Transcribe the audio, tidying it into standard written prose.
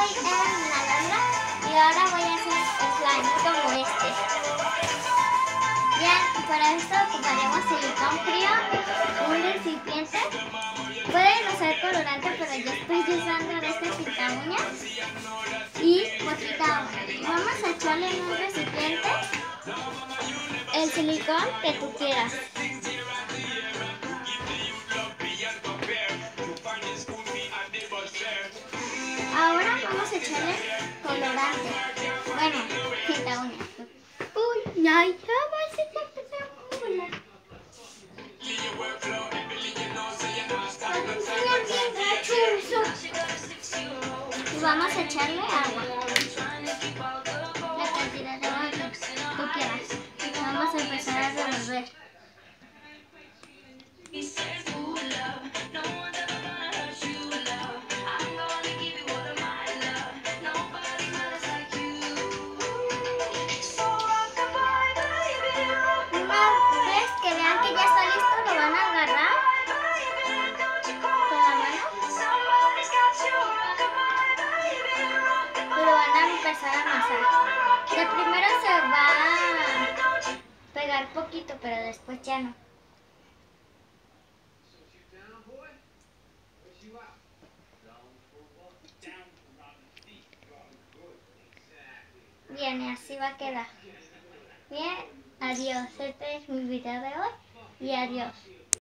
estoy en Nadandra y ahora voy a hacer slime como este. Bien, para esto ocuparemos silicón frío, un recipiente. Pueden usar colorante, pero yo estoy usando de este pinta uñas y poquita agua. Vamos a echarle en un recipiente el silicón que tú quieras. Ahora vamos a echarle colorante. Bueno, pinta uñas. Uy, ay, y vamos a echarle agua. La cantidad de agua que tú quieras. Vamos a empezar a revolver. Empezar a amasar. De primero se va a pegar poquito, pero después ya no. Bien, y así va a quedar. Bien, adiós. Este es mi video de hoy y adiós.